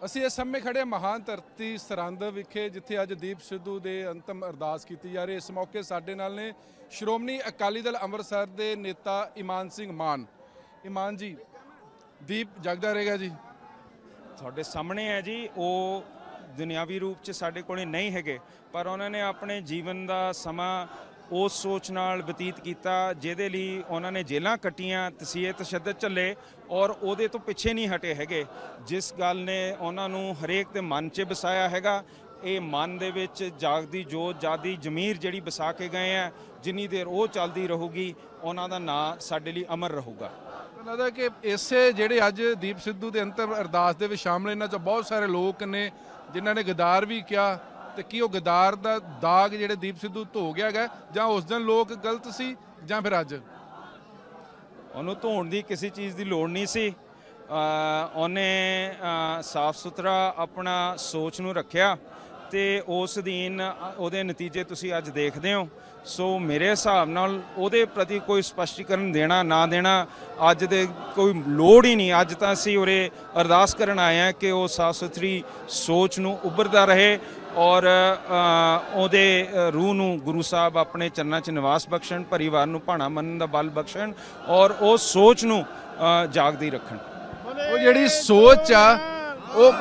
ਅਸੀਂ ਇਸ ਸਮੇਂ ਖੜੇ ਮਹਾਨ ਧਰਤੀ ਸਰਹੰਦ ਵਿਖੇ ਜਿੱਥੇ ਅੱਜ ਦੀਪ ਸਿੱਧੂ ਦੇ ਅੰਤਮ ਅਰਦਾਸ ਕੀਤੀ ਜਾ ਰਹੀ। ਇਸ ਮੌਕੇ ਸਾਡੇ ਨਾਲ ਨੇ ਸ਼੍ਰੋਮਣੀ ਅਕਾਲੀ ਦਲ ਅੰਮ੍ਰਿਤਸਰ ਦੇ ਨੇਤਾ ਇਮਾਨ ਸਿੰਘ ਮਾਨ। ਇਮਾਨ ਜੀ, ਦੀਪ ਜਗਦਾ ਰਹੇਗਾ ਜੀ? ਤੁਹਾਡੇ ਸਾਹਮਣੇ ਹੈ ਜੀ। ਉਹ ਦੁਨਿਆਵੀ ਰੂਪ 'ਚ ਸਾਡੇ ਕੋਲੇ ਨਹੀਂ ਹੈਗੇ, ਪਰ ਉਹਨਾਂ ਨੇ ਆਪਣੇ ਜੀਵਨ ਦਾ ਸਮਾਂ ਉਸ ਸੋਚ ਨਾਲ ਬਤੀਤ ਕੀਤਾ ਜਿਹਦੇ ਲਈ ਉਹਨਾਂ ਨੇ ਜੇਲ੍ਹਾਂ ਕੱਟੀਆਂ, ਤਸੀਹੇ ਤਸ਼ੱਦਦ ਝੱਲੇ ਔਰ ਉਹਦੇ ਤੋਂ ਪਿੱਛੇ ਨਹੀਂ ਹਟੇ ਹੈਗੇ। ਜਿਸ ਗੱਲ ਨੇ ਉਹਨਾਂ ਨੂੰ ਹਰੇਕ ਦੇ ਮਨ 'ਚ ਵਸਾਇਆ ਹੈਗਾ, ਇਹ ਮਨ ਦੇ ਵਿੱਚ ਜਾਗਦੀ ਜੋਤ, ਜਾਗਦੀ ਜ਼ਮੀਰ ਜਿਹੜੀ ਵਸਾ ਕੇ ਗਏ ਆ, ਜਿੰਨੀ ਦੇਰ ਉਹ ਚੱਲਦੀ ਰਹੂਗੀ ਉਹਨਾਂ ਦਾ ਨਾਂ ਸਾਡੇ ਲਈ ਅਮਰ ਰਹੂਗਾ। ਮੈਨੂੰ ਲੱਗਦਾ ਕਿ ਇਸੇ ਜਿਹੜੇ ਅੱਜ ਦੀਪ ਸਿੱਧੂ ਦੇ ਅੰਤਮ ਅਰਦਾਸ ਦੇ ਵਿੱਚ ਸ਼ਾਮਲ ਇਹਨਾਂ 'ਚ ਬਹੁਤ ਸਾਰੇ ਲੋਕ ਨੇ ਜਿਨ੍ਹਾਂ ਨੇ ਗਦਾਰ ਵੀ ਕਿਹਾ, ਤੇ ਕੀ ਉਹ ਗਦਾਰ ਦਾ ਦਾਗ ਜਿਹੜੇ ਦੀਪ ਸਿੱਧੂ ਧੋ ਗਿਆ ਹੈਗਾ, ਜਾਂ ਉਸ ਦਿਨ ਲੋਕ ਗਲਤ ਸੀ ਜਾਂ ਫਿਰ ਅੱਜ? ਉਹਨੂੰ ਧੋਣ ਦੀ ਕਿਸੇ ਚੀਜ਼ ਦੀ ਲੋੜ ਨਹੀਂ ਸੀ। ਉਹਨੇ ਸਾਫ਼ ਸੁਥਰਾ ਆਪਣਾ ਸੋਚ ਨੂੰ ਰੱਖਿਆ ਤੇ ਉਸ ਅਧੀਨ ਉਹਦੇ ਨਤੀਜੇ ਤੁਸੀਂ ਅੱਜ ਦੇਖਦੇ ਹੋ। ਸੋ ਮੇਰੇ ਹਿਸਾਬ ਨਾਲ ਉਹਦੇ ਪ੍ਰਤੀ ਕੋਈ ਸਪਸ਼ਟੀਕਰਨ ਦੇਣਾ ਨਾ ਦੇਣਾ ਅੱਜ ਦੇ ਕੋਈ ਲੋੜ ਹੀ ਨਹੀਂ। ਅੱਜ ਤਾਂ ਅਸੀਂ ਉਰੇ ਅਰਦਾਸ ਕਰਨ ਆਏ ਹਾਂ ਕਿ ਉਹ ਸਾਫ਼ ਸੁਥਰੀ ਸੋਚ ਨੂੰ ਉੱਭਰਦਾ ਰਹੇ ਔਰ ਉਹਦੇ ਰੂਹ ਨੂੰ ਗੁਰੂ ਸਾਹਿਬ ਆਪਣੇ ਚਰਨਾਂ 'ਚ ਨਿਵਾਸ ਬਖਸ਼ਣ, ਪਰਿਵਾਰ ਨੂੰ ਭਾਣਾ ਮੰਨਣ ਦਾ ਬਲ ਬਖਸ਼ਣ ਔਰ ਉਹ ਸੋਚ ਨੂੰ ਜਾਗਦੀ ਰੱਖਣ। ਉਹ ਜਿਹੜੀ ਸੋਚ ਆ ਉਹ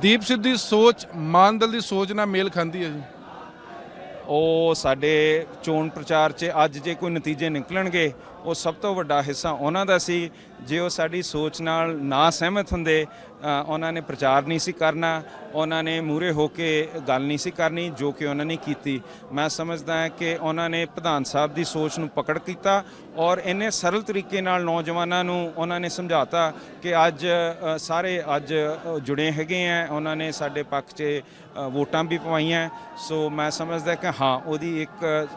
ਦੀਪ ਸਿੱਧੂ ਦੀ ਸੋਚ ਮਾਨ ਦਲ ਦੀ ਸੋਚ ਨਾਲ ਮੇਲ ਖਾਂਦੀ ਹੈ ਜੀ। ਉਹ ਸਾਡੇ ਚੋਣ ਪ੍ਰਚਾਰ 'ਚ ਅੱਜ ਜੇ ਕੋਈ ਨਤੀਜੇ ਨਿਕਲਣਗੇ ਉਹ ਸਭ ਤੋਂ ਵੱਡਾ ਹਿੱਸਾ ਉਹਨਾਂ ਦਾ ਸੀ। ਜੇ ਉਹ ਸਾਡੀ ਸੋਚ ਨਾਲ ਨਾ ਸਹਿਮਤ ਹੁੰਦੇ ਉਹਨਾਂ ਨੇ ਪ੍ਰਚਾਰ ਨਹੀਂ ਸੀ ਕਰਨਾ, ਉਹਨਾਂ ਨੇ ਮੂਹਰੇ ਹੋ ਕੇ ਗੱਲ ਨਹੀਂ ਸੀ ਕਰਨੀ ਜੋ ਕਿ ਉਹਨਾਂ ਨੇ ਕੀਤੀ। ਮੈਂ ਸਮਝਦਾ ਹਾਂ ਕਿ ਉਹਨਾਂ ਨੇ ਪ੍ਰਧਾਨ ਸਾਹਿਬ ਦੀ ਸੋਚ ਨੂੰ ਪਕੜ ਕੀਤਾ ਔਰ ਇੰਨੇ ਸਰਲ ਤਰੀਕੇ ਨਾਲ ਨੌਜਵਾਨਾਂ ਨੂੰ ਉਹਨਾਂ ਨੇ ਸਮਝਾਤਾ ਕਿ ਅੱਜ ਸਾਰੇ ਅੱਜ ਜੁੜੇ ਹੈਗੇ ਆ। ਉਹਨਾਂ ਨੇ ਸਾਡੇ ਪੱਖ 'ਚ ਵੋਟਾਂ ਵੀ ਪਵਾਈਆਂ। ਸੋ ਮੈਂ ਸਮਝਦਾ ਕਿ ਹਾਂ, ਉਹਦੀ ਇੱਕ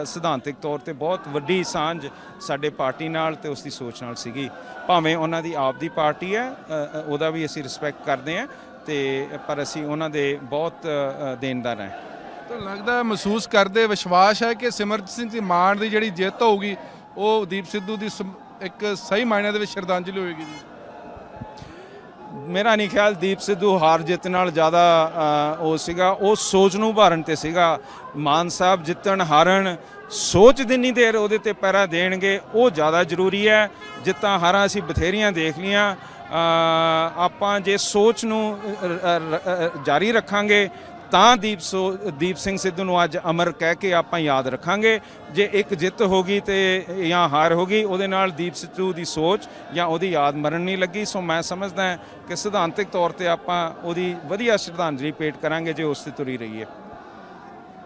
ਸਿਧਾਂਤਕ ਤੌਰ 'ਤੇ ਬਹੁਤ ਵੱਡੀ ਸਾਂਝ ਸਾਡੇ ਪਾਰਟੀ ਨਾਲ ਤੇ ਉਸ ਦੀ ਸੋਚ ਨਾਲ ਸੀਗੀ। ਭਾਵੇਂ ਉਹਨਾਂ ਦੀ ਆਪ ਦੀ ਪਾਰਟੀ ਹੈ, ਉਹਦਾ ਵੀ ਅਸੀਂ ਰਿਸਪੈਕਟ ਕਰਦੇ ਹਾਂ ਤੇ ਪਰ ਅਸੀਂ ਉਹਨਾਂ ਦੇ ਬਹੁਤ ਦੇਣਦਾਰ ਹਾਂ। ਤੁਹਾਨੂੰ ਲੱਗਦਾ, ਮਹਿਸੂਸ ਕਰਦੇ, ਵਿਸ਼ਵਾਸ ਹੈ ਕਿ ਸਿਮਰਜੀਤ ਸਿੰਘ ਮਾਨ ਦੀ ਜਿਹੜੀ ਜਿੱਤ ਹੋਊਗੀ ਉਹ ਦੀਪ ਸਿੱਧੂ ਦੀ ਇੱਕ ਸਹੀ ਮਾਇਨੇ ਦੇ ਵਿੱਚ ਸ਼ਰਧਾਂਜਲੀ ਹੋਏਗੀ ਜੀ? ਮੇਰਾ ਨਹੀਂ ਖਿਆਲ ਦੀਪ ਸਿੱਧੂ ਹਾਰ ਜਿੱਤ ਨਾਲ ਜ਼ਿਆਦਾ ਉਹ ਸੀਗਾ, ਉਹ ਸੋਚ ਨੂੰ ਉਭਾਰਨ ਤੇ ਸੀਗਾ। ਮਾਨ ਸਾਹਿਬ ਜਿੱਤਣ ਹਾਰਨ ਸੋਚ ਜਿੰਨੀ ਦੇਰ ਉਹਦੇ ਤੇ ਪੈਰਾ ਦੇਣਗੇ ਉਹ ਜ਼ਿਆਦਾ ਜ਼ਰੂਰੀ ਹੈ। ਜਿੱਤਾਂ ਹਾਰਾਂ ਅਸੀਂ ਬਥੇਰੀਆਂ ਦੇਖ ਲਈਆਂ। ਆਪਾਂ ਜੇ ਸੋਚ ਨੂੰ ਜਾਰੀ ਰੱਖਾਂਗੇ ਤਾਂ ਦੀਪ ਸਿੰਘ ਸਿੱਧੂ ਨੂੰ ਅੱਜ ਅਮਰ ਕਹਿ ਕੇ ਆਪਾਂ ਯਾਦ ਰੱਖਾਂਗੇ। ਜੇ ਇੱਕ ਜਿੱਤ ਹੋ ਗਈ ਤੇ ਜਾਂ ਹਾਰ ਹੋ ਗਈ, ਉਹਦੇ ਨਾਲ ਦੀਪ ਸਿੱਧੂ ਦੀ ਸੋਚ ਜਾਂ ਉਹਦੀ ਯਾਦ ਮਰਨ ਨਹੀਂ ਲੱਗੀ। ਸੋ ਮੈਂ ਸਮਝਦਾ ਕਿ ਸਿਧਾਂਤਕ ਤੌਰ ਤੇ ਆਪਾਂ ਉਹਦੀ ਵਧੀਆ ਸ਼ਰਧਾਂਜਲੀ ਭੇਟ ਕਰਾਂਗੇ ਜੇ ਉਸ ਤੇ ਤੁਰੀ ਰਹੀਏ।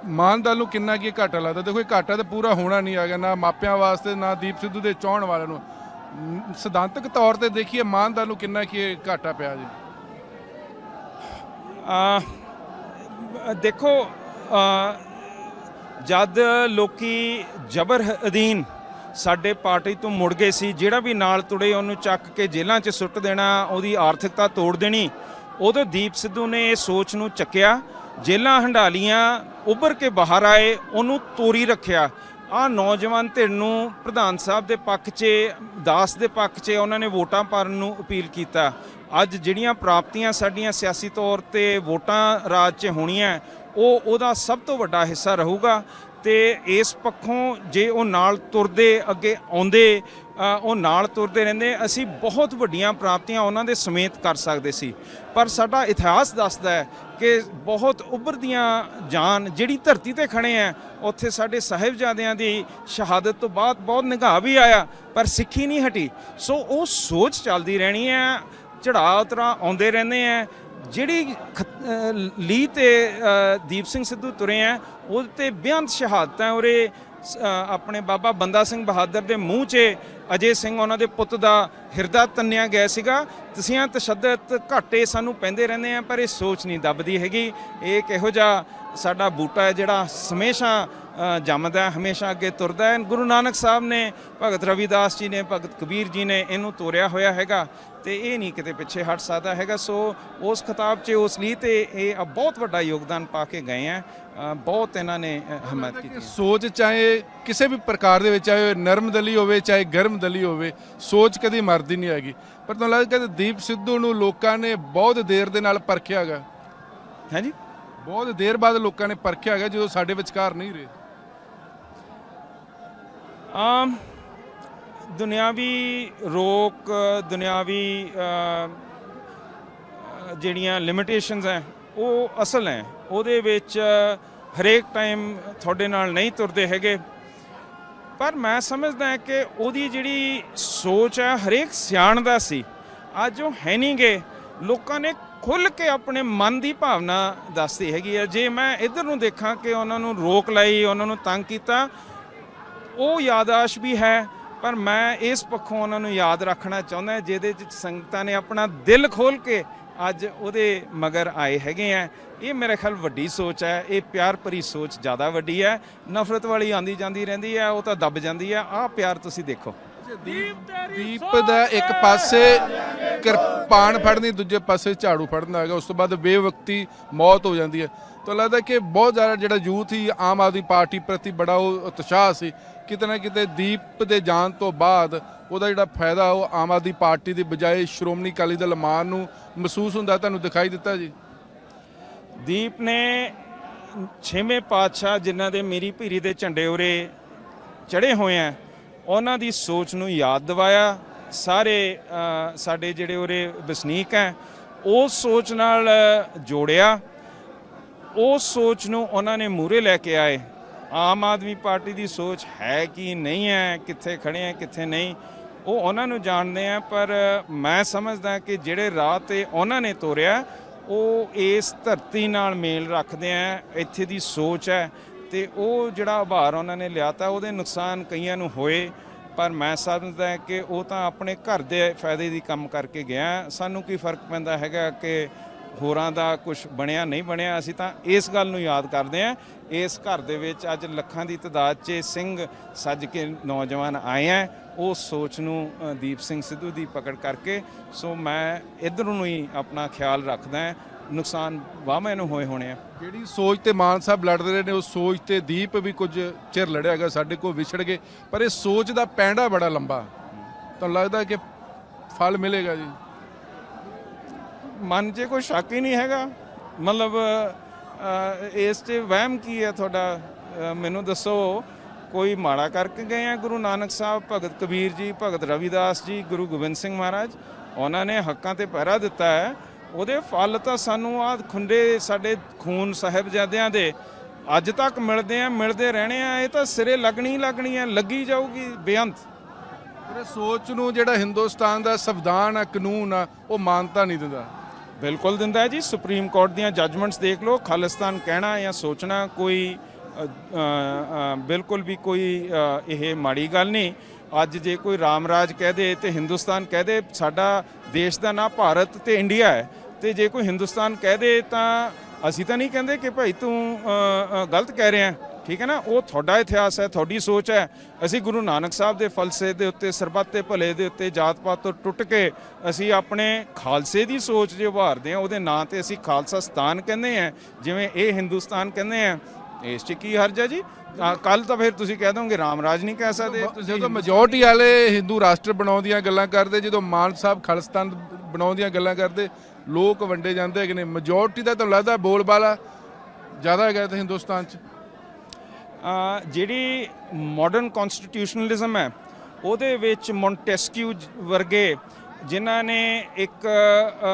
ਮਾਨ ਦਲ ਨੂੰ ਕਿੰਨਾ ਕੀ ਘਾਟਾ ਲੱਗਦਾ? ਦੇਖੋ, ਇਹ ਘਾਟਾ ਤਾਂ ਪੂਰਾ ਹੋਣਾ ਨਹੀਂ ਹੈਗਾ, ਨਾ ਮਾਪਿਆਂ ਵਾਸਤੇ ਨਾ ਦੀਪ ਸਿੱਧੂ ਦੇ ਚਾਹਣ ਵਾਲਿਆਂ ਨੂੰ। ਸਿਧਾਂਤਕ ਤੌਰ ਤੇ ਦੇਖੀਏ ਮਾਨ ਦਲ ਨੂੰ ਕਿੰਨਾ ਕੀ ਘਾਟਾ ਪਿਆ ਜੀ? ਦੇਖੋ, ਜਦ ਲੋਕੀ ਜ਼ਬਰ ਅਧੀਨ ਸਾਡੇ ਪਾਰਟੀ ਤੋਂ ਮੁੜ ਗਏ ਸੀ, ਜਿਹੜਾ ਵੀ ਨਾਲ ਤੁੜੇ ਉਹਨੂੰ ਚੱਕ ਕੇ ਜੇਲ੍ਹਾਂ 'ਚ ਸੁੱਟ ਦੇਣਾ, ਉਹਦੀ ਆਰਥਿਕਤਾ ਤੋੜ ਦੇਣੀ, ਉਦੋਂ ਦੀਪ ਸਿੱਧੂ ਨੇ ਇਹ ਸੋਚ ਨੂੰ ਚੱਕਿਆ, ਜੇਲ੍ਹਾਂ ਹੰਢਾ ਲੀਆਂ, ਉੱਭਰ ਕੇ ਬਾਹਰ ਆਏ, ਉਹਨੂੰ ਤੋਰੀ ਰੱਖਿਆ। ਆਹ ਨੌਜਵਾਨ ਧਿਰ ਨੂੰ ਪ੍ਰਧਾਨ ਸਾਹਿਬ ਦੇ ਪੱਖ 'ਚ, ਦਾਸ ਦੇ ਪੱਖ 'ਚ ਉਹਨਾਂ ਨੇ ਵੋਟਾਂ ਪਾਉਣ ਨੂੰ ਅਪੀਲ ਕੀਤਾ। ਅੱਜ ਜਿਹੜੀਆਂ ਪ੍ਰਾਪਤੀਆਂ ਸਾਡੀਆਂ ਸਿਆਸੀ ਤੌਰ 'ਤੇ ਵੋਟਾਂ ਰਾਜ 'ਚ ਹੋਣੀਆਂ, ਉਹਦਾ ਸਭ ਤੋਂ ਵੱਡਾ ਹਿੱਸਾ ਰਹੂਗਾ। ਤੇ ਇਸ ਪੱਖੋਂ ਜੇ ਉਹ ਨਾਲ ਤੁਰਦੇ ਅੱਗੇ ਆਉਂਦੇ, ਉਹ ਨਾਲ ਤੁਰਦੇ ਰਹਿੰਦੇ, ਅਸੀਂ ਬਹੁਤ ਵੱਡੀਆਂ ਪ੍ਰਾਪਤੀਆਂ ਉਹਨਾਂ ਦੇ ਸਮੇਤ ਕਰ ਸਕਦੇ ਸੀ। ਪਰ ਸਾਡਾ ਇਤਿਹਾਸ ਦੱਸਦਾ ਹੈ ਕਿ ਬਹੁਤ ਉੱਭਰਦੀਆਂ ਜਾਨ ਜਿਹੜੀ ਧਰਤੀ ਤੇ ਖੜੇ ਆ, ਉੱਥੇ ਸਾਡੇ ਸਾਹਿਬਜ਼ਾਦਿਆਂ ਦੀ ਸ਼ਹਾਦਤ ਤੋਂ ਬਾਅਦ ਬਹੁਤ ਨਿਗਾਹ ਵੀ ਆਇਆ ਪਰ ਸਿੱਖੀ ਨਹੀਂ ਹਟੀ। ਸੋ ਉਹ ਸੋਚ ਚੱਲਦੀ ਰਹਿਣੀ ਹੈ, ਚੜ੍ਹਾਅ ਉਤਰਾਅ ਆਉਂਦੇ ਰਹਿੰਦੇ ਆ। ਜਿਹੜੀ ਲੀ ਤੇ ਦੀਪ ਸਿੰਘ ਸਿੱਧੂ ਤੁਰੇ ਆ, ਉਹਦੇ ਤੇ ਬੇਅੰਤ ਸ਼ਹਾਦਤਾਂ ਉਰੇ ਆਪਣੇ ਬਾਬਾ ਬੰਦਾ ਸਿੰਘ ਬਹਾਦਰ ਦੇ ਮੂੰਹ 'ਚ ਅਜੇ ਸਿੰਘ ਉਹਨਾਂ ਦੇ ਪੁੱਤ ਦਾ ਹਿਰਦਾ ਤੰਨਿਆ ਗਿਆ ਸੀਗਾ। ਤਸੀਹਾਂ ਤਸ਼ੱਦਦ ਘਾਟੇ ਸਾਨੂੰ ਪੈਂਦੇ ਰਹਿੰਦੇ ਆ ਪਰ ਇਹ ਸੋਚ ਨਹੀਂ ਦੱਬਦੀ ਹੈਗੀ। ਇਹ ਇੱਕ ਇਹੋ ਜਿਹਾ ਸਾਡਾ ਬੂਟਾ ਹੈ ਜਿਹੜਾ ਹਮੇਸ਼ਾ ਜੰਮਦਾ ਹਮੇਸ਼ਾ ਅੱਗੇ ਤੁਰਦਾ ਹੈ। ਗੁਰੂ ਨਾਨਕ ਸਾਹਿਬ ਨੇ, ਭਗਤ ਰਵਿਦਾਸ ਜੀ ਨੇ, ਭਗਤ ਕਬੀਰ ਜੀ ਨੇ ਇਹਨੂੰ ਤੋਰਿਆ ਹੋਇਆ ਹੈਗਾ ਤੇ ਇਹ ਨਹੀਂ ਕਿਤੇ ਪਿੱਛੇ ਹਟ ਸਕਦਾ ਹੈਗਾ। ਸੋ ਉਸ ਖਿਤਾਬ 'ਚ ਉਸ ਲਈ ਤੇ ਇਹ ਬਹੁਤ ਵੱਡਾ ਯੋਗਦਾਨ ਪਾ ਕੇ ਗਏ ਆ। ਬਹੁਤ ਇਹਨਾਂ ਨੇ ਹਿੰਮਤ ਕੀਤੀ। ਸੋਚ ਚਾਹੇ ਕਿਸੇ ਵੀ ਪ੍ਰਕਾਰ ਦੇ ਵਿੱਚ, ਚਾਹੇ ਨਰਮ ਦਲੀ ਹੋਵੇ ਚਾਹੇ ਗਰਮ ਦਲੀ ਹੋਵੇ, ਸੋਚ ਕਦੀ ਮਰਦੀ ਨਹੀਂ ਹੈਗੀ। ਪਰ ਤੁਹਾਨੂੰ ਲੱਗਦਾ ਕਿ ਦੀਪ ਸਿੱਧੂ ਨੂੰ ਲੋਕਾਂ ਨੇ ਬਹੁਤ ਦੇਰ ਦੇ ਨਾਲ ਪਰਖਿਆ ਹੈਗਾ? ਹਾਂਜੀ, ਬਹੁਤ ਦੇਰ ਬਾਅਦ ਲੋਕਾਂ ਨੇ ਪਰਖਿਆ ਹੈਗਾ ਜਦੋਂ ਸਾਡੇ ਵਿਚਕਾਰ ਨਹੀਂ ਰਹੇ। ਦੁਨਿਆਵੀ ਰੋਕ, ਦੁਨਿਆਵੀ ਜਿਹੜੀਆਂ ਲਿਮਿਟੇਸ਼ਨਸ ਹੈ ਉਹ ਅਸਲ ਹੈ। ਉਹਦੇ ਵਿੱਚ ਹਰੇਕ ਟਾਈਮ ਤੁਹਾਡੇ ਨਾਲ ਨਹੀਂ ਤੁਰਦੇ ਹੈਗੇ। ਪਰ ਮੈਂ ਸਮਝਦਾ ਕਿ ਉਹਦੀ ਜਿਹੜੀ ਸੋਚ ਹੈ ਹਰੇਕ ਸਿਆਣਦਾ ਸੀ। ਅੱਜ ਉਹ ਹੈ ਨਹੀਂ ਗੇ। ਲੋਕਾਂ ਨੇ ਖੁੱਲ੍ਹ ਕੇ ਆਪਣੇ ਮਨ ਦੀ ਭਾਵਨਾ ਦੱਸਦੀ ਹੈਗੀ ਹੈ। ਜੇ ਮੈਂ ਇੱਧਰ ਨੂੰ ਦੇਖਾਂ ਕਿ ਉਹਨਾਂ ਨੂੰ ਰੋਕ ਲਾਈ, ਉਹਨਾਂ ਨੂੰ ਤੰਗ ਕੀਤਾ, ਉਹ ਯਾਦਾਸ਼ ਵੀ ਹੈ। ਪਰ ਮੈਂ ਇਸ ਪੱਖੋਂ ਉਹਨਾਂ ਨੂੰ ਯਾਦ ਰੱਖਣਾ ਚਾਹੁੰਦਾ ਜਿਹਦੇ 'ਚ ਸੰਗਤਾਂ ਨੇ ਆਪਣਾ ਦਿਲ ਖੋਲ੍ਹ ਕੇ ਅੱਜ ਉਹਦੇ ਮਗਰ ਆਏ ਹੈਗੇ ਆ। ਇਹ ਮੇਰੇ ਖਿਆਲ ਵੱਡੀ ਸੋਚ ਹੈ। ਇਹ ਪਿਆਰ ਭਰੀ ਸੋਚ ਜ਼ਿਆਦਾ ਵੱਡੀ ਹੈ। ਨਫ਼ਰਤ ਵਾਲੀ ਆਉਂਦੀ ਜਾਂਦੀ ਰਹਿੰਦੀ ਹੈ, ਉਹ ਤਾਂ ਦੱਬ ਜਾਂਦੀ ਹੈ। ਆਹ ਪਿਆਰ ਤੁਸੀਂ ਦੇਖੋ। ਦੀਪ ਦਾ ਇੱਕ ਪਾਸੇ ਕਿਰਪਾਨ ਫੜਨੀ, ਦੂਜੇ ਪਾਸੇ ਝਾੜੂ ਫੜਨਾ ਹੈਗਾ। ਉਸ ਤੋਂ ਬਾਅਦ ਬੇਵਕਤੀ ਮੌਤ ਹੋ ਜਾਂਦੀ ਹੈ। ਤਾਂ ਲੱਗਦਾ ਕਿ ਬਹੁਤ ਜ਼ਿਆਦਾ ਜਿਹੜਾ ਯੂਥ ਹੀ ਆਮ ਆਦਮੀ ਪਾਰਟੀ ਪ੍ਰਤੀ ਬੜਾ ਉਹ ਉਤਸ਼ਾਹ ਸੀ। ਕਿਤੇ ਨਾ ਕਿਤੇ ਦੀਪ ਦੇ ਜਾਣ ਤੋਂ ਬਾਅਦ ਉਹਦਾ ਜਿਹੜਾ ਫਾਇਦਾ ਉਹ ਆਮ ਆਦਮੀ ਪਾਰਟੀ ਦੀ ਬਜਾਏ ਸ਼੍ਰੋਮਣੀ ਅਕਾਲੀ ਦਲ ਮਾਨ ਨੂੰ ਮਹਿਸੂਸ ਹੁੰਦਾ, ਤੁਹਾਨੂੰ ਦਿਖਾਈ ਦਿੱਤਾ ਜੀ? ਦੀਪ ਨੇ 6ਵੇਂ ਪਾਤਸ਼ਾਹ ਜਿਨ੍ਹਾਂ ਦੇ ਮੀਰੀ ਭੀਰੀ ਦੇ ਝੰਡੇ ਉਰੇ ਚੜ੍ਹੇ ਹੋਏ ਆ, ਉਹਨਾਂ ਦੀ ਸੋਚ ਨੂੰ ਯਾਦ ਦਿਵਾਇਆ। ਸਾਰੇ ਸਾਡੇ ਜਿਹੜੇ ਉਰੇ ਵਸਨੀਕ ਹੈ ਉਸ ਸੋਚ ਨਾਲ ਜੋੜਿਆ। ਉਸ ਸੋਚ ਨੂੰ ਉਹਨਾਂ ਨੇ ਮੂਹਰੇ ਲੈ ਕੇ ਆਏ। ਆਮ ਆਦਮੀ ਪਾਰਟੀ ਦੀ ਸੋਚ ਹੈ ਕਿ ਨਹੀਂ ਹੈ, ਕਿੱਥੇ ਖੜੇ ਆ ਕਿੱਥੇ ਨਹੀਂ, ਉਹ ਉਹਨਾਂ ਨੂੰ ਜਾਣਦੇ ਆ। ਪਰ ਮੈਂ ਸਮਝਦਾ ਕਿ ਜਿਹੜੇ ਰਾਹ 'ਤੇ ਉਹਨਾਂ ਨੇ ਤੋਰਿਆ ਉਹ ਇਸ ਧਰਤੀ ਨਾਲ ਮੇਲ ਰੱਖਦੇ ਆ। ਇੱਥੇ ਦੀ ਸੋਚ ਹੈ ਤੇ ਉਹ ਜਿਹੜਾ ਉਭਾਰ ਉਹਨਾਂ ਨੇ ਲਿਆਤਾ, ਉਹਦੇ ਨੁਕਸਾਨ ਕਈਆਂ ਨੂੰ ਹੋਏ। ਪਰ ਮੈਂ ਸਮਝਦਾ ਕਿ ਉਹ ਤਾਂ ਆਪਣੇ ਘਰ ਦੇ ਫਾਇਦੇ ਦੀ ਕੰਮ ਕਰਕੇ ਗਿਆ। ਸਾਨੂੰ ਕੀ ਫਰਕ ਪੈਂਦਾ ਹੈਗਾ ਕਿ ਹੋਰਾਂ ਦਾ ਕੁਝ ਬਣਿਆ ਨਹੀਂ ਬਣਿਆ। ਅਸੀਂ ਤਾਂ ਇਸ ਗੱਲ ਨੂੰ ਯਾਦ ਕਰਦੇ ਹਾਂ। ਇਸ ਘਰ ਦੇ ਵਿੱਚ ਅੱਜ ਲੱਖਾਂ ਦੀ ਤਾਦਾਦ 'ਚ ਸਿੰਘ ਸੱਜ ਕੇ ਨੌਜਵਾਨ ਆਏ ਆ ਉਸ ਸੋਚ ਨੂੰ ਦੀਪ ਸਿੰਘ ਸਿੱਧੂ ਦੀ ਪਕੜ ਕਰਕੇ। ਸੋ ਮੈਂ ਇੱਧਰ ਨੂੰ ਹੀ ਆਪਣਾ ਖਿਆਲ ਰੱਖਦਾ। ਨੁਕਸਾਨ ਵਾਹਵੇਂ ਨੂੰ ਹੋਏ ਹੋਣੇ ਆ। ਜਿਹੜੀ ਸੋਚ ਤੇ ਮਾਨ ਸਾਹਿਬ ਲੜਦੇ ਰਹੇ ਨੇ, ਉਸ ਸੋਚ ਤੇ ਦੀਪ ਵੀ ਕੁਝ ਚਿਰ ਲੜਿਆ ਹੈਗਾ, ਸਾਡੇ ਕੋਲ ਵਿਛੜ ਗਏ। ਪਰ ਇਹ ਸੋਚ ਦਾ ਪੈਂਡਾ ਬੜਾ ਲੰਬਾ, ਤੁਹਾਨੂੰ ਲੱਗਦਾ ਕਿ ਫਲ ਮਿਲੇਗਾ ਜੀ? ਮਨ 'ਚ ਕੋਈ ਸ਼ੱਕ ਹੀ ਨਹੀਂ ਹੈਗਾ। ਮਤਲਬ ਇਸ 'ਚ ਵਹਿਮ ਕੀ ਹੈ ਤੁਹਾਡਾ? ਮੈਨੂੰ ਦੱਸੋ। ਕੋਈ ਮਾੜਾ ਕਰਕੇ ਗਏ ਆ? ਗੁਰੂ ਨਾਨਕ ਸਾਹਿਬ, ਭਗਤ ਕਬੀਰ ਜੀ, ਭਗਤ ਰਵਿਦਾਸ ਜੀ, ਗੁਰੂ ਗੋਬਿੰਦ ਸਿੰਘ ਮਹਾਰਾਜ, ਉਹਨਾਂ ਨੇ ਹੱਕਾਂ 'ਤੇ ਪਹਿਰਾ ਦਿੱਤਾ ਹੈ। ਉਹਦੇ ਫਲ ਤਾਂ ਸਾਨੂੰ ਆਹ ਖੁੰਡੇ ਸਾਡੇ ਖੂਨ ਸਾਹਿਬਜ਼ਾਦਿਆਂ ਦੇ ਅੱਜ ਤੱਕ ਮਿਲਦੇ ਆ, ਮਿਲਦੇ ਰਹਿਣੇ ਆ। ਇਹ ਤਾਂ ਸਿਰੇ ਲੱਗਣੀ ਹੈ, ਲੱਗੀ ਜਾਊਗੀ ਬੇਅੰਤ। ਸੋਚ ਨੂੰ ਜਿਹੜਾ ਹਿੰਦੁਸਤਾਨ ਦਾ ਸੰਵਿਧਾਨ ਆ, ਕਾਨੂੰਨ ਆ, ਉਹ ਮਾਨਤਾ ਨਹੀਂ ਦਿੰਦਾ। ਬਿਲਕੁਲ ਦਿੰਦਾ ਹੈ ਜੀ। ਸੁਪਰੀਮ ਕੋਰਟ ਦੀਆਂ ਜੱਜਮੈਂਟਸ ਦੇਖ ਲਓ। ਖਾਲਿਸਤਾਨ ਕਹਿਣਾ ਜਾਂ ਸੋਚਣਾ ਕੋਈ ਬਿਲਕੁਲ ਵੀ ਕੋਈ ਇਹ ਮਾੜੀ ਗੱਲ ਨਹੀਂ। ਅੱਜ ਜੇ ਕੋਈ ਰਾਮ ਰਾਜ ਕਹਿ ਦੇ ਤੇ ਹਿੰਦੁਸਤਾਨ ਕਹਿ ਦੇ, ਸਾਡਾ ਦੇਸ਼ ਦਾ ਨਾਂ ਭਾਰਤ ਤੇ ਇੰਡੀਆ ਹੈ। ਤੇ ਜੇ ਕੋਈ ਹਿੰਦੁਸਤਾਨ ਕਹਿ ਦੇ ਤਾਂ ਅਸੀਂ ਤਾਂ ਨਹੀਂ ਕਹਿੰਦੇ ਕਿ ਭਾਈ ਤੂੰ ਗਲਤ ਕਹਿ ਰਿਹਾ, ਠੀਕ ਹੈ ਨਾ। ਉਹ ਤੁਹਾਡਾ ਇਤਿਹਾਸ ਹੈ, ਤੁਹਾਡੀ ਸੋਚ ਹੈ। ਅਸੀਂ ਗੁਰੂ ਨਾਨਕ ਸਾਹਿਬ ਦੇ ਫਲਸਫੇ ਦੇ ਉੱਤੇ, ਸਰਬੱਤ ਦੇ ਭਲੇ ਦੇ ਉੱਤੇ, ਜਾਤ ਪਾਤ ਤੋਂ ਟੁੱਟ ਕੇ ਅਸੀਂ ਆਪਣੇ ਖਾਲਸੇ ਦੀ ਸੋਚ ਜੇ ਉਭਾਰਦੇ ਹਾਂ। ਉਹਦੇ ਨਾਂ 'ਤੇ ਅਸੀਂ ਖਾਲਸਾ ਸਤਾਨ ਕਹਿੰਦੇ ਹਾਂ, ਜਿਵੇਂ ਇਹ ਹਿੰਦੁਸਤਾਨ ਕਹਿੰਦੇ ਆ। ਇਸ 'ਚ ਕੀ ਹਰਜ ਹੈ ਜੀ? ਕੱਲ ਤਾਂ ਫਿਰ ਤੁਸੀਂ ਕਹਿ ਦੋਗੇ ਰਾਮ ਰਾਜ ਨਹੀਂ ਕਹਿ ਸਕਦੇ। ਜਦੋਂ ਮੈਜੋਰਟੀ ਵਾਲੇ ਹਿੰਦੂ ਰਾਸ਼ਟਰ ਬਣਾਉਣ ਦੀਆਂ ਗੱਲਾਂ ਕਰਦੇ, ਜਦੋਂ ਮਾਨ ਸਾਹਿਬ ਖਾਲਿਸਤਾਨ ਬਣਾਉਣ ਦੀਆਂ ਗੱਲਾਂ ਕਰਦੇ, ਲੋਕ ਵੰਡੇ ਜਾਂਦੇ ਹੈਗੇ ਨੇ। ਮੈਜੋਰਟੀ ਦਾ ਤੁਹਾਨੂੰ ਲੱਗਦਾ ਬੋਲਬਾਲਾ ਜ਼ਿਆਦਾ ਹੈਗਾ ਤੇ ਹਿੰਦੁਸਤਾਨ 'ਚ? ਜਿਹੜੀ ਮਾਡਰਨ ਕਨਸਟੀਟਿਊਸ਼ਨਲਿਜ਼ਮ ਹੈ ਉਹਦੇ ਵਿੱਚ ਮੌਂਟੈਸਕਿਊ ਵਰਗੇ ਜਿਨ੍ਹਾਂ ਨੇ ਇੱਕ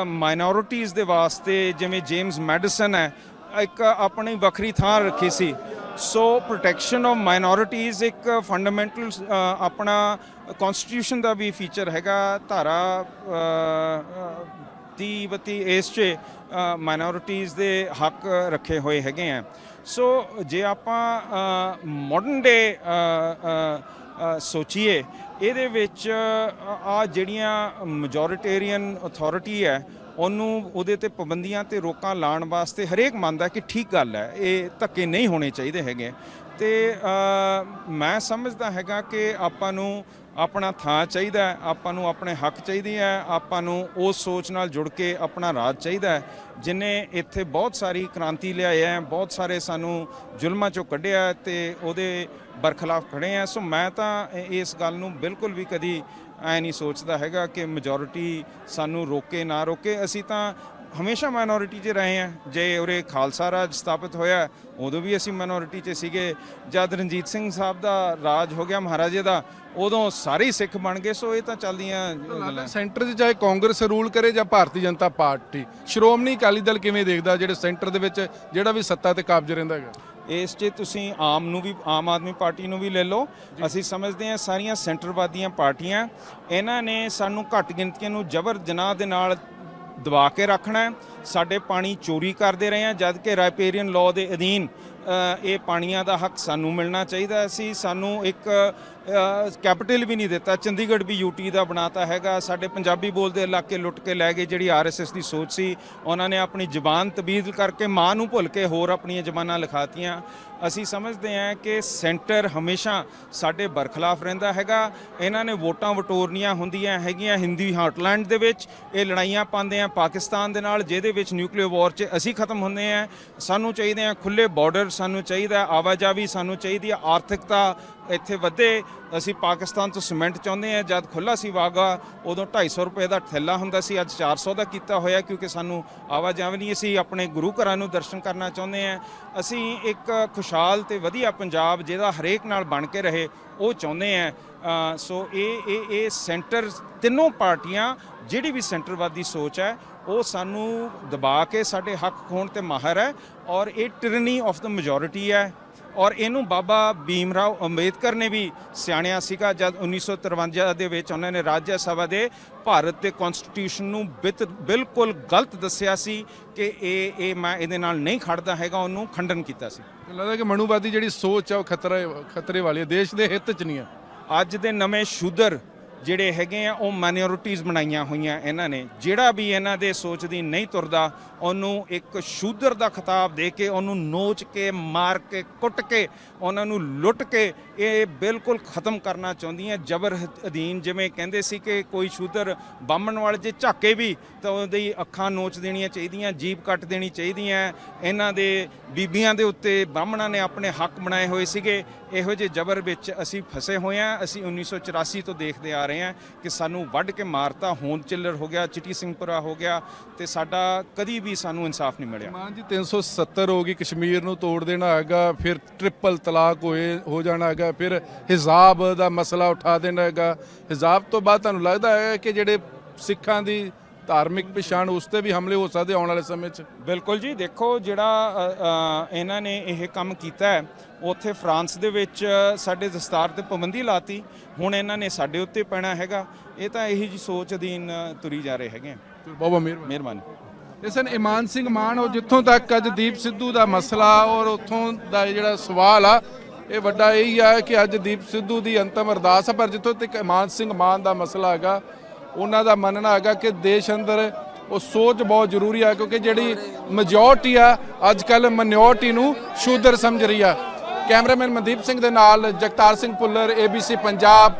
ਮਾਈਨੋਰਿਟੀਜ਼ ਦੇ ਵਾਸਤੇ, ਜਿਵੇਂ ਜੇਮਸ ਮੈਡੀਸਨ ਹੈ, ਇੱਕ ਆਪਣੀ ਵੱਖਰੀ ਥਾਂ ਰੱਖੀ ਸੀ। ਸੋ ਪ੍ਰੋਟੈਕਸ਼ਨ ਆਫ ਮਾਈਨੋਰਿਟੀਜ਼ ਇੱਕ ਫੰਡਾਮੈਂਟਲ ਆਪਣਾ ਕਨਸਟੀਟਿਊਸ਼ਨ ਦਾ ਵੀ ਫੀਚਰ ਹੈਗਾ। ਧਾਰਾ 30-32 ਇਸ 'ਚ ਮਾਈਨੋਰਿਟੀਜ਼ ਦੇ ਹੱਕ ਰੱਖੇ ਹੋਏ ਹੈਗੇ ਆ। ਸੋ ਜੇ ਆਪਾਂ ਮਾਡਰਨ ਡੇ ਸੋਚੀਏ, ਇਹਦੇ ਵਿੱਚ ਆ ਜਿਹੜੀਆਂ ਮੈਜੋਰਿਟੇਰੀਅਨ ਅਥਾਰਟੀ ਹੈ ਉਹਨੂੰ ਉਹਦੇ ਤੇ ਪਾਬੰਦੀਆਂ ਤੇ ਰੋਕਾਂ ਲਾਉਣ ਵਾਸਤੇ ਹਰੇਕ ਮੰਨਦਾ ਕਿ ਠੀਕ ਗੱਲ ਹੈ, ਇਹ ਧੱਕੇ ਨਹੀਂ ਹੋਣੇ ਚਾਹੀਦੇ ਹੈਗੇ। ਤੇ ਮੈਂ ਸਮਝਦਾ ਹੈਗਾ ਕਿ ਆਪਾਂ ਨੂੰ ਆਪਣਾ ਥਾਂ ਚਾਹੀਦਾ ਹੈ, ਆਪਾਂ ਨੂੰ ਆਪਣੇ ਹੱਕ ਚਾਹੀਦੇ ਹੈ, ਆਪਾਂ ਨੂੰ ਉਸ ਸੋਚ ਨਾਲ ਜੁੜ ਕੇ ਆਪਣਾ ਰਾਜ ਚਾਹੀਦਾ ਹੈ ਜਿਹਨੇ ਇੱਥੇ ਬਹੁਤ ਸਾਰੀ ਕ੍ਰਾਂਤੀ ਲਿਆਏ ਹੈ, ਬਹੁਤ ਸਾਰੇ ਸਾਨੂੰ ਜ਼ੁਲਮਾਂ ਚੋਂ ਕੱਢਿਆ ਤੇ ਉਹਦੇ ਬਰਖਲਾਫ ਖੜੇ ਆ। ਸੋ ਮੈਂ ਤਾਂ ਇਸ ਗੱਲ ਨੂੰ ਬਿਲਕੁਲ ਵੀ ਕਦੀ ਐ ਨਹੀਂ ਸੋਚਦਾ ਹੈਗਾ ਕਿ ਮੈਜੋਰਿਟੀ ਸਾਨੂੰ ਰੋਕੇ ਨਾ ਰੋਕੇ। ਅਸੀਂ ਤਾਂ ਹਮੇਸ਼ਾ ਮਾਈਨੋਰਿਟੀ 'ਚ ਰਹੇ ਹਾਂ। ਜੇ ਉਰੇ ਖਾਲਸਾ ਰਾਜ ਸਥਾਪਿਤ ਹੋਇਆ ਉਦੋਂ ਵੀ ਅਸੀਂ ਮਾਈਨੋਰਿਟੀ 'ਚ ਸੀਗੇ। ਜਦ ਰਣਜੀਤ ਸਿੰਘ ਸਾਹਿਬ ਦਾ ਰਾਜ ਹੋ ਗਿਆ ਮਹਾਰਾਜੇ ਦਾ, ਉਦੋਂ ਸਾਰੇ ਹੀ ਸਿੱਖ ਬਣ ਗਏ। ਸੋ ਇਹ ਤਾਂ ਚੱਲਦੀਆਂ ਗੱਲਾਂ। ਸੈਂਟਰ 'ਚ ਚਾਹੇ ਕਾਂਗਰਸ ਰੂਲ ਕਰੇ ਜਾਂ ਭਾਰਤੀ ਜਨਤਾ ਪਾਰਟੀ, ਸ਼੍ਰੋਮਣੀ ਅਕਾਲੀ ਦਲ ਕਿਵੇਂ ਦੇਖਦਾ ਜਿਹੜੇ ਸੈਂਟਰ ਦੇ ਵਿੱਚ ਜਿਹੜਾ ਵੀ ਸੱਤਾ ਤੇ ਕਾਬਜ਼ ਰਹਿੰਦਾ ਹੈਗਾ? ਇਸ 'ਚ ਤੁਸੀਂ ਆਮ ਆਦਮੀ ਪਾਰਟੀ ਨੂੰ ਵੀ ਲੈ ਲਓ। ਅਸੀਂ ਸਮਝਦੇ ਹਾਂ ਸਾਰੀਆਂ ਸੈਂਟਰਵਾਦੀਆਂ ਪਾਰਟੀਆਂ ਇਹਨਾਂ ਨੇ ਸਾਨੂੰ ਘੱਟ ਗਿਣਤੀਆਂ ਨੂੰ ਜ਼ਬਰ ਜਨਾਹ ਦੇ ਨਾਲ ਦਬਾ ਕੇ ਰੱਖਣਾ ਹੈ। ਸਾਡੇ ਪਾਣੀ ਚੋਰੀ ਕਰਦੇ ਰਹੇ ਹਾਂ, ਜਦ ਕਿ ਰਾਈਪੇਰੀਅਨ ਲਾਅ ਦੇ ਅਧੀਨ ਇਹ ਪਾਣੀਆਂ ਦਾ ਹੱਕ ਸਾਨੂੰ ਮਿਲਣਾ ਚਾਹੀਦਾ ਸੀ। ਸਾਨੂੰ ਇੱਕ ਕੈਪੀਟਲ ਵੀ ਨਹੀਂ ਦਿੱਤਾ, ਚੰਡੀਗੜ੍ਹ ਵੀ ਯੂਟੀ ਦਾ ਬਣਾਤਾ ਹੈਗਾ। ਸਾਡੇ ਪੰਜਾਬੀ ਬੋਲਦੇ ਇਲਾਕੇ ਲੁੱਟ ਕੇ ਲੈ ਗਏ। ਜਿਹੜੀ ਆਰਐਸਐਸ ਦੀ ਸੋਚ ਸੀ, ਉਹਨਾਂ ਨੇ ਆਪਣੀ ਜ਼ਬਾਨ ਤਬਦੀਲ ਕਰਕੇ ਮਾਂ ਨੂੰ ਭੁੱਲ ਕੇ ਹੋਰ ਆਪਣੀਆਂ ਜ਼ਬਾਨਾਂ ਲਿਖਾਤੀਆਂ। ਅਸੀਂ ਸਮਝਦੇ ਹਾਂ ਕਿ ਸੈਂਟਰ ਹਮੇਸ਼ਾ ਸਾਡੇ ਬਰਖਲਾਫ ਰਹਿੰਦਾ ਹੈਗਾ। ਇਹਨਾਂ ਨੇ ਵੋਟਾਂ ਵਟੋਰਨੀਆਂ ਹੁੰਦੀਆਂ ਹੈਗੀਆਂ ਹਿੰਦੀ ਹਾਰਟਲੈਂਡ ਦੇ ਵਿੱਚ, ਇਹ ਲੜਾਈਆਂ ਪਾਉਂਦੇ ਆ ਪਾਕਿਸਤਾਨ ਦੇ ਨਾਲ, ਜਿਹਦੇ ਵਿੱਚ ਨਿਊਕਲੀਅਰ ਵਾਰ 'ਚ ਅਸੀਂ ਖਤਮ ਹੁੰਦੇ ਆ। ਸਾਨੂੰ ਚਾਹੀਦੇ ਆ ਖੁੱਲ੍ਹੇ ਬਾਰਡਰ, ਸਾਨੂੰ ਚਾਹੀਦਾ ਆਵਾਜਾਈ, ਸਾਨੂੰ ਚਾਹੀਦੀ ਆ ਆਰਥਿਕਤਾ ਇੱਥੇ ਵਧੇ। ਅਸੀਂ ਪਾਕਿਸਤਾਨ ਤੋਂ ਸੀਮੈਂਟ ਚਾਹੁੰਦੇ ਹਾਂ। ਜਦ ਖੁੱਲ੍ਹਾ ਸੀ ਵਾਗਾ ਉਦੋਂ 250 ਰੁਪਏ ਦਾ ਥੈਲਾ ਹੁੰਦਾ ਸੀ, ਅੱਜ 400 ਦਾ ਕੀਤਾ ਹੋਇਆ, ਕਿਉਂਕਿ ਸਾਨੂੰ ਆਵਾਜਾਈ ਨਹੀਂ। ਅਸੀਂ ਆਪਣੇ ਗੁਰੂ ਘਰਾਂ ਨੂੰ ਦਰਸ਼ਨ ਕਰਨਾ ਚਾਹੁੰਦੇ ਹਾਂ। ਅਸੀਂ ਇੱਕ ਖੁਸ਼ਹਾਲ ਤੇ ਵਧੀਆ ਪੰਜਾਬ ਜਿਹਦਾ ਹਰੇਕ ਨਾਲ ਬਣ ਕੇ ਰਹੇ ਉਹ ਚਾਹੁੰਦੇ ਹਾਂ। ਸੋ ਇਹ ਸੈਂਟਰ ਤਿੰਨੋਂ ਪਾਰਟੀਆਂ ਜਿਹੜੀ ਵੀ ਸੈਂਟਰਵਾਦੀ ਸੋਚ ਹੈ ਉਹ ਸਾਨੂੰ ਦਬਾ ਕੇ ਸਾਡੇ ਹੱਕ ਖੋਣ ਤੇ ਮਾਹਰ ਹੈ। ਔਰ ਇਹ ਟਿਰਨੀ ਆਫ ਦ ਮੈਜੋਰਿਟੀ ਹੈ। ਔਰ ਇਹਨੂੰ ਬਾਬਾ ਭੀਮ ਰਾਓ ਅੰਬੇਦਕਰ ਨੇ ਵੀ ਸਿਆਣਿਆ ਸੀਗਾ ਜਦ 1953 ਦੇ ਵਿੱਚ ਉਹਨਾਂ ਨੇ ਰਾਜ ਸਭਾ ਦੇ ਭਾਰਤ ਦੇ ਕਨਸਟੀਟਿਊਸ਼ਨ ਨੂੰ ਬਿਲਕੁਲ ਗਲਤ ਦੱਸਿਆ ਸੀ ਕਿ ਇਹ ਮੈਂ ਇਹਦੇ ਨਾਲ ਨਹੀਂ ਖੜਦਾ ਹੈਗਾ, ਉਹਨੂੰ ਖੰਡਨ ਕੀਤਾ ਸੀ। ਲੱਗਦਾ ਕਿ ਮਨੂਵਾਦੀ ਜਿਹੜੀ ਸੋਚ ਆ ਉਹ ਖਤਰੇ ਵਾਲੀ ਹੈ, ਦੇਸ਼ ਦੇ ਹਿੱਤ 'ਚ ਨਹੀਂ ਹੈ। ਅੱਜ ਦੇ ਨਵੇਂ ਸ਼ੂਦਰ ਜਿਹੜੇ ਹੈਗੇ ਆ ਉਹ ਮਾਈਨੋਰਿਟੀਜ਼ ਬਣਾਈਆਂ ਹੋਈਆਂ ਇਹਨਾਂ ਨੇ। ਜਿਹੜਾ ਵੀ ਇਹਨਾਂ ਦੇ ਸੋਚ ਦੀ ਨਹੀਂ ਤੁਰਦਾ ਉਹਨੂੰ ਇੱਕ ਸ਼ੂਦਰ ਦਾ ਖਿਤਾਬ ਦੇ ਕੇ, ਉਹਨੂੰ ਨੋਚ ਕੇ, ਮਾਰ ਕੇ, ਕੁੱਟ ਕੇ, ਉਹਨਾਂ ਨੂੰ ਲੁੱਟ ਕੇ ਇਹ ਬਿਲਕੁਲ ਖਤਮ ਕਰਨਾ ਚਾਹੁੰਦੀਆਂ। ਜ਼ਬਰ ਅਧੀਨ, ਜਿਵੇਂ ਕਹਿੰਦੇ ਸੀ ਕਿ ਕੋਈ ਸ਼ੂਦਰ ਬਾਹਮਣ ਵਾਲੇ ਜੇ ਝਾਕੇ ਵੀ ਤਾਂ ਉਹਦੀ ਅੱਖਾਂ ਨੋਚ ਦੇਣੀਆਂ ਚਾਹੀਦੀਆਂ, ਜੀਭ ਕੱਟ ਦੇਣੀ ਚਾਹੀਦੀਆਂ। ਇਹਨਾਂ ਦੇ ਬੀਬੀਆਂ ਦੇ ਉੱਤੇ ਬਾਹਮਣਾਂ ਨੇ ਆਪਣੇ ਹੱਕ ਬਣਾਏ ਹੋਏ ਸੀਗੇ। ਇਹੋ ਜਿਹੇ ਜ਼ਬਰ ਵਿੱਚ ਅਸੀਂ ਫਸੇ ਹੋਏ ਹਾਂ। ਅਸੀਂ 1984 ਤੋਂ ਦੇਖਦੇ ਆ ਰਹੇ ਹਾਂ ਕਿ ਸਾਨੂੰ ਵੱਢ ਕੇ ਮਾਰਤਾ, ਹੋਂਦ ਚਿੱਲਰ ਹੋ ਗਿਆ, ਚਿੱਟੀ ਸਿੰਘਪੁਰਾ ਹੋ ਗਿਆ, ਤੇ ਸਾਡਾ ਕਦੀ ਵੀ ਸਾਨੂੰ ਇਨਸਾਫ ਨਹੀਂ ਮਿਲਿਆ। ਮਾਨ ਜੀ 370 ਹੋ ਗਈ, ਕਸ਼ਮੀਰ ਨੂੰ ਤੋੜ ਦੇਣਾ ਹੈਗਾ, ਫਿਰ ਟ੍ਰਿਪਲ ਤਲਾਕ ਹੋ ਜਾਣਾ ਹੈਗਾ, ਫਿਰ ਹਿਜਾਬ ਦਾ ਮਸਲਾ ਉਠਾ ਦੇਣਾ ਹੈਗਾ। ਹਿਜਾਬ ਤੋਂ ਬਾਅਦ ਤੁਹਾਨੂੰ ਲੱਗਦਾ ਹੈ ਕਿ ਜਿਹੜੇ ਸਿੱਖਾਂ ਦੀ ਧਾਰਮਿਕ ਪਛਾਣ ਉਸ ਤੇ ਵੀ ਹਮਲੇ ਹੋ ਸਕਦੇ ਆਉਣ ਵਾਲੇ ਸਮੇਂ 'ਚ? ਬਿਲਕੁਲ ਜੀ। ਦੇਖੋ ਜਿਹੜਾ ਇਹਨਾਂ ਨੇ ਇਹ ਕੰਮ ਕੀਤਾ ਹੈ, ਉੱਥੇ ਫਰਾਂਸ ਦੇ ਵਿੱਚ ਸਾਡੇ ਦਸਤਾਰ ਤੇ ਪਾਬੰਦੀ ਲਾਤੀ, ਹੁਣ ਇਹਨਾਂ ਨੇ ਸਾਡੇ ਉੱਤੇ ਪੈਣਾ ਹੈਗਾ। ਇਹ ਤਾਂ ਇਹੀ ਜੀ ਸੋਚ ਅਧੀਨ ਤੁਰੀ ਜਾ ਰਹੇ ਹੈਗੇ। ਬਹੁਤ ਮਿਹਰਬਾਨੀ। ਇਸਨ ਇਮਾਨ ਸਿੰਘ ਮਾਨ, ਉਹ ਜਿੱਥੋਂ ਤੱਕ ਅੱਜ ਦੀਪ ਸਿੱਧੂ ਦਾ ਮਸਲਾ ਔਰ ਉੱਥੋਂ ਦਾ ਜਿਹੜਾ ਸਵਾਲ ਆ, ਇਹ ਵੱਡਾ ਇਹੀ ਆ ਕਿ ਅੱਜ ਦੀਪ ਸਿੱਧੂ ਦੀ ਅੰਤਮ ਅਰਦਾਸ ਆ। ਪਰ ਜਿੱਥੋਂ ਤੱਕ ਇਮਾਨ ਸਿੰਘ ਮਾਨ ਦਾ ਮਸਲਾ ਹੈਗਾ, ਉਹਨਾਂ ਦਾ ਮੰਨਣਾ ਹੈਗਾ ਕਿ ਦੇਸ਼ ਅੰਦਰ ਉਹ ਸੋਚ ਬਹੁਤ ਜ਼ਰੂਰੀ ਆ, ਕਿਉਂਕਿ ਜਿਹੜੀ ਮੈਜੋਰਟੀ ਆ ਅੱਜ ਕੱਲ੍ਹ ਮਾਈਨੋਰਟੀ ਨੂੰ ਸ਼ੂਦਰ ਸਮਝ ਰਹੀ ਆ। ਕੈਮਰਾਮੈਨ ਮਨਦੀਪ ਸਿੰਘ ਦੇ ਨਾਲ ਜਗਤਾਰ ਸਿੰਘ ਭੁੱਲਰ, ABC ਪੰਜਾਬ,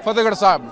ਫਤਿਹਗੜ੍ਹ ਸਾਹਿਬ।